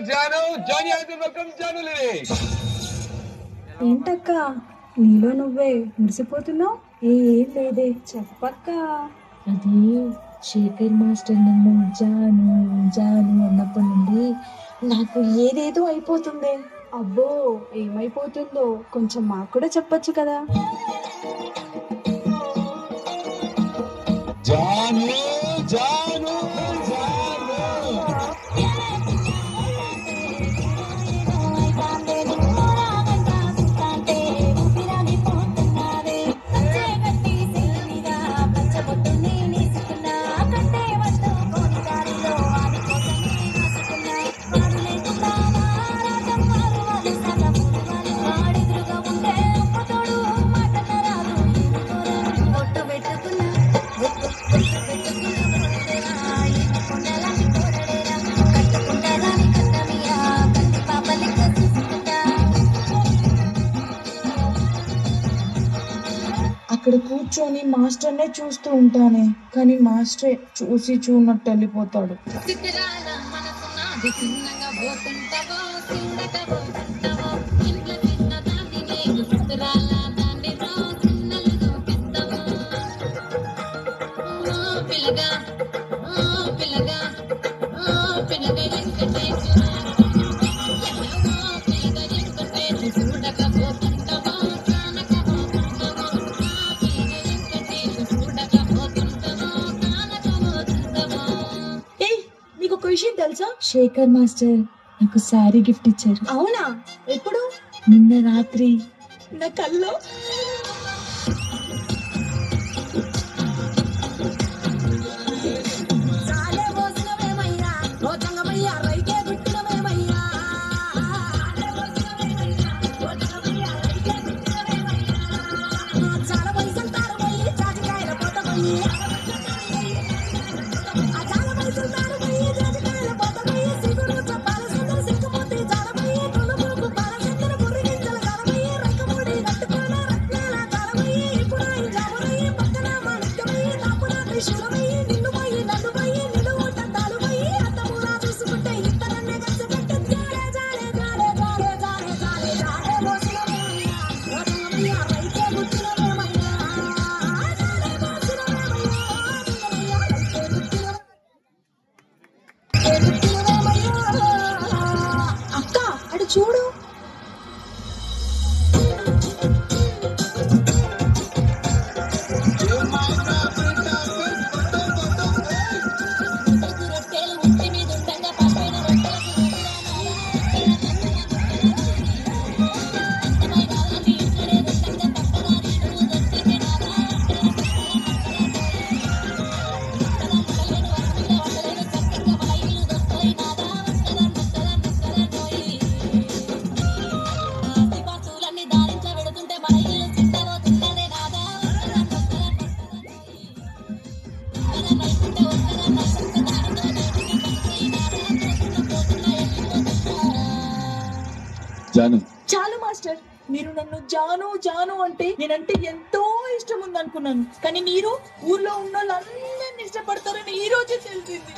Janu Johnny అయితే welcome Janu లేనే. ఏంటక్క నీలో నువ్వే మురిసిపోతున్నావు? ఏం లేదే, చెప్పక్క. అది శేఖర్ మాస్టర్ నన్ను జాను జాను అన్నప్పటి నుండి నాకు ఏదేదో అయిపోతుంది. అబ్బో, ఏమైపోతుందో కొంచెం మాకు కూడా చెప్పొచ్చు కదా. జాను జాను జాను అక్కడ కూర్చొని మాస్టర్నే చూస్తూ ఉంటానే, కానీ మాస్టరే చూసి చూడనట్టు వెళ్ళిపోతాడు. నీకు ఒక విషయం తెలుసా? శేఖర్ మాస్టర్ నాకు శారీ గిఫ్ట్ ఇచ్చారు. అవునా? ఎప్పుడు? నిన్న రాత్రి నా కల్లో. అక్క అటు చూడు. జాను చాలు మాస్టర్, మీరు నన్ను జాను జాను అంటే నేనంటే ఎంతో ఇష్టం ఉందనుకున్నాను, కానీ మీరు ఊర్లో ఉన్న వాళ్ళందరినీ ఇష్టపడతారని ఈ రోజే తెలిసింది.